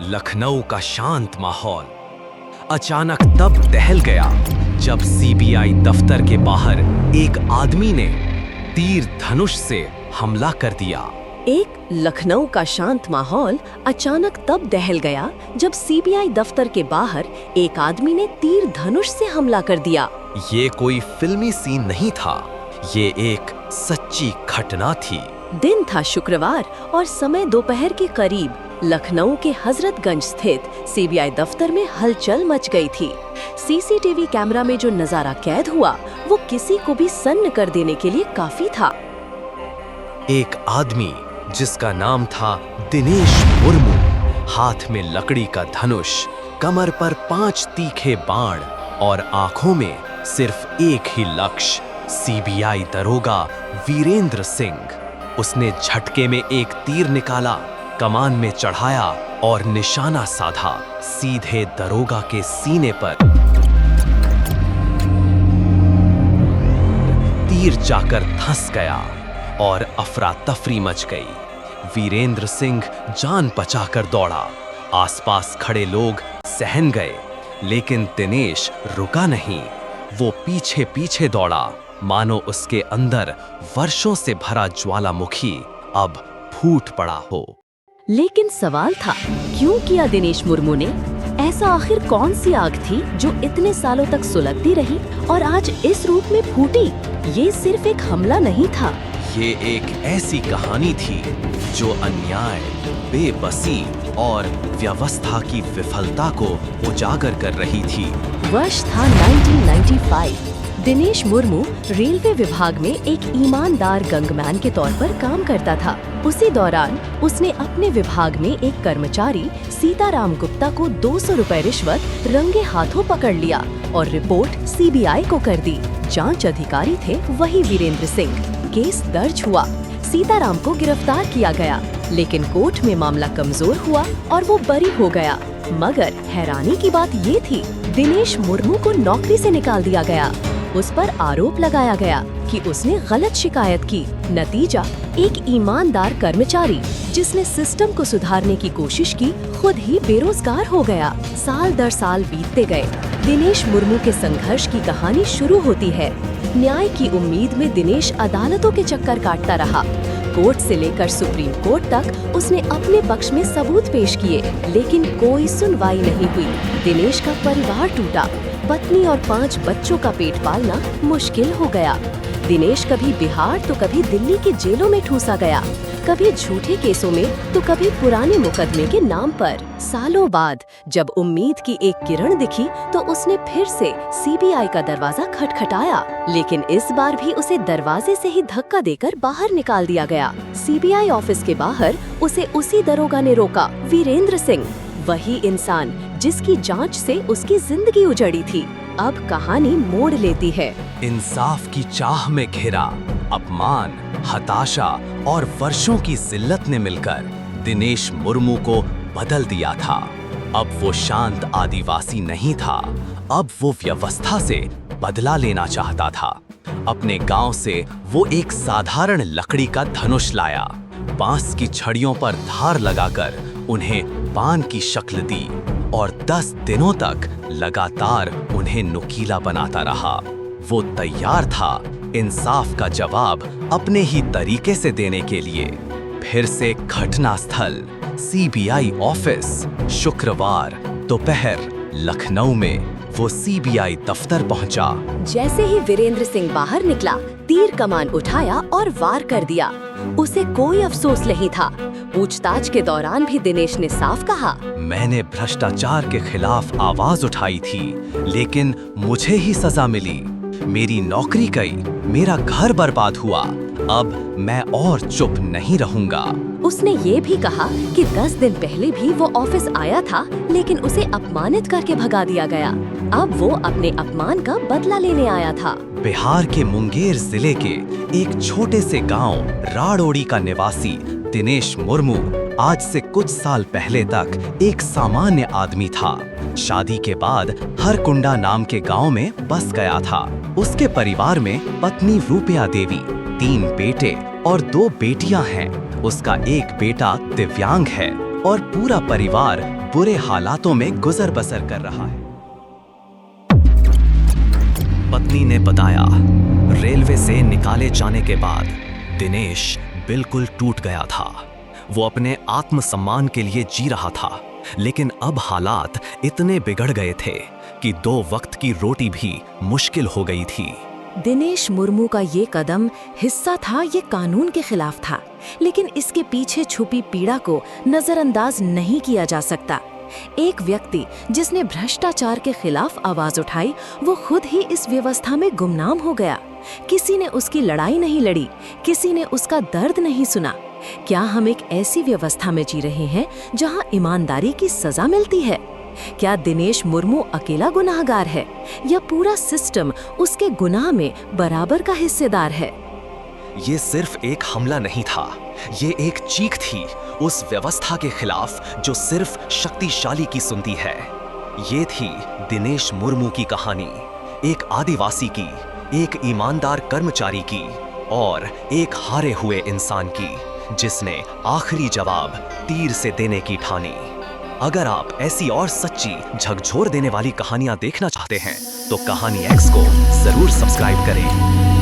लखनऊ का शांत माहौल अचानक तब दहल गया जब सीबीआई दफ्तर के बाहर एक आदमी ने तीर धनुष से हमला कर दिया। एक लखनऊ का शांत माहौल अचानक तब दहल गया जब सीबीआई दफ्तर के बाहर एक आदमी ने तीर धनुष से हमला कर दिया। ये कोई फिल्मी सीन नहीं था, ये एक सच्ची घटना थी। दिन था शुक्रवार और समय दोपहर के करीब। लखनऊ के हजरतगंज स्थित सीबीआई दफ्तर में हलचल मच गई थी। सीसीटीवी कैमरा में जो नजारा कैद हुआ वो किसी को भी सन्न कर देने के लिए काफी था। एक आदमी जिसका नाम था दिनेश मुर्मू, हाथ में लकड़ी का धनुष, कमर पर 5 तीखे बाण और आंखों में सिर्फ एक ही लक्ष्य, सीबीआई दरोगा वीरेंद्र सिंह। उसने झटके में एक तीर निकाला, कमान में चढ़ाया और निशाना साधा सीधे दरोगा के सीने पर। तीर जाकर धंस गया और अफरा तफरी मच गई। वीरेंद्र सिंह जान बचाकर दौड़ा। आसपास खड़े लोग सहम गए, लेकिन दिनेश रुका नहीं। वो पीछे पीछे दौड़ा, मानो उसके अंदर वर्षों से भरा ज्वालामुखी अब फूट पड़ा हो। लेकिन सवाल था, क्यों किया दिनेश मुर्मू ने? ऐसा आखिर कौन सी आग थी जो इतने सालों तक सुलगती रही और आज इस रूप में फूटी? ये सिर्फ एक हमला नहीं था, ये एक ऐसी कहानी थी जो अन्याय, बेबसी और व्यवस्था की विफलता को उजागर कर रही थी। वर्ष था 1995। दिनेश मुर्मू रेलवे विभाग में एक ईमानदार गंगमैन के तौर पर काम करता था। उसी दौरान उसने अपने विभाग में एक कर्मचारी सीताराम गुप्ता को 200 रुपए रिश्वत रंगे हाथों पकड़ लिया और रिपोर्ट सीबीआई को कर दी। जांच अधिकारी थे वही वीरेंद्र सिंह। केस दर्ज हुआ, सीताराम को गिरफ्तार किया गया, लेकिन कोर्ट में मामला कमजोर हुआ और वो बरी हो गया। मगर हैरानी की बात ये थी, दिनेश मुर्मू को नौकरी से निकाल दिया गया। उस पर आरोप लगाया गया कि उसने गलत शिकायत की। नतीजा, एक ईमानदार कर्मचारी जिसने सिस्टम को सुधारने की कोशिश की खुद ही बेरोजगार हो गया। साल दर साल बीतते गए। दिनेश मुर्मू के संघर्ष की कहानी शुरू होती है। न्याय की उम्मीद में दिनेश अदालतों के चक्कर काटता रहा। कोर्ट से लेकर सुप्रीम कोर्ट तक उसने अपने पक्ष में सबूत पेश किए, लेकिन कोई सुनवाई नहीं हुई। दिनेश का परिवार टूटा, पत्नी और 5 बच्चों का पेट पालना मुश्किल हो गया। दिनेश कभी बिहार तो कभी दिल्ली की जेलों में ठूसा गया, कभी झूठे केसों में तो कभी पुराने मुकदमे के नाम पर। सालों बाद जब उम्मीद की एक किरण दिखी तो उसने फिर से सीबीआई का दरवाजा खटखटाया, लेकिन इस बार भी उसे दरवाजे से ही धक्का देकर बाहर निकाल दिया गया। सीबीआई ऑफिस के बाहर उसे उसी दरोगा ने रोका, वीरेंद्र सिंह, वही इंसान जिसकी जांच से उसकी जिंदगी उजड़ी थी। अब कहानी मोड़ लेती है। इंसाफ की चाह में घिरा अपमान, हताशा और वर्षों की जिल्लत ने मिलकर दिनेश मुर्मू को बदल दिया था। अब वो शांत आदिवासी नहीं था, अब वो व्यवस्था से बदला लेना चाहता था। अपने गांव से वो एक साधारण लकड़ी का धनुष लाया, बांस की छड़ियों पर धार लगाकर उन्हें बाण की शक्ल दी और 10 दिनों तक लगातार उन्हें नुकीला बनाता रहा। वो तैयार था इंसाफ का जवाब अपने ही तरीके से देने के लिए। फिर से घटना स्थल सीबीआई ऑफिस, शुक्रवार दोपहर लखनऊ में वो सीबीआई दफ्तर पहुंचा। जैसे ही वीरेंद्र सिंह बाहर निकला, तीर कमान उठाया और वार कर दिया। उसे कोई अफसोस नहीं था। पूछताछ के दौरान भी दिनेश ने साफ कहा, मैंने भ्रष्टाचार के खिलाफ आवाज उठाई थी, लेकिन मुझे ही सजा मिली। मेरी नौकरी गई, मेरा घर बर्बाद हुआ। अब मैं और चुप नहीं रहूंगा। उसने ये भी कहा कि 10 दिन पहले भी वो ऑफिस आया था, लेकिन उसे अपमानित करके भगा दिया गया। अब वो अपने अपमान का बदला लेने आया था। बिहार के मुंगेर जिले के एक छोटे से गांव राड़ोड़ी का निवासी दिनेश मुर्मू आज से कुछ साल पहले तक एक सामान्य आदमी था। शादी के बाद हरकुंडा नाम के गांव में बस गया था। उसके परिवार में पत्नी रूपया देवी, 3 बेटे और 2 बेटियां हैं। उसका एक बेटा दिव्यांग है और पूरा परिवार बुरे हालातों में गुजर बसर कर रहा है। पत्नी ने बताया, रेलवे से निकाले जाने के बाद दिनेश बिल्कुल टूट गया था। वो अपने आत्मसम्मान के लिए जी रहा था, लेकिन अब हालात इतने बिगड़ गए थे कि 2 वक्त की रोटी भी मुश्किल हो गई थी। दिनेश मुर्मू का ये कदम हिस्सा था ये कानून के खिलाफ था, लेकिन इसके पीछे छुपी पीड़ा को नजरअंदाज नहीं किया जा सकता। एक व्यक्ति जिसने भ्रष्टाचार के खिलाफ आवाज उठाई, वो खुद ही इस व्यवस्था में गुमनाम हो गया। किसी ने उसकी लड़ाई नहीं लड़ी, किसी ने उसका दर्द नहीं सुना। क्या हम एक ऐसी व्यवस्था में जी रहे हैं जहां ईमानदारी की सजा मिलती है? क्या दिनेश मुर्मू अकेला गुनाहगार है या पूरा सिस्टम उसके गुनाह में बराबर का हिस्सेदार है? ये सिर्फ एक हमला नहीं था, ये एक चीख थी उस व्यवस्था के खिलाफ जो सिर्फ शक्तिशाली की सुनती है। ये थी दिनेश मुर्मू की कहानी, एक आदिवासी की, एक ईमानदार कर्मचारी की और एक हारे हुए इंसान की, जिसने आखिरी जवाब तीर से देने की ठानी। अगर आप ऐसी और सच्ची झकझोर देने वाली कहानियां देखना चाहते हैं तो कहानी X को जरूर सब्सक्राइब करें।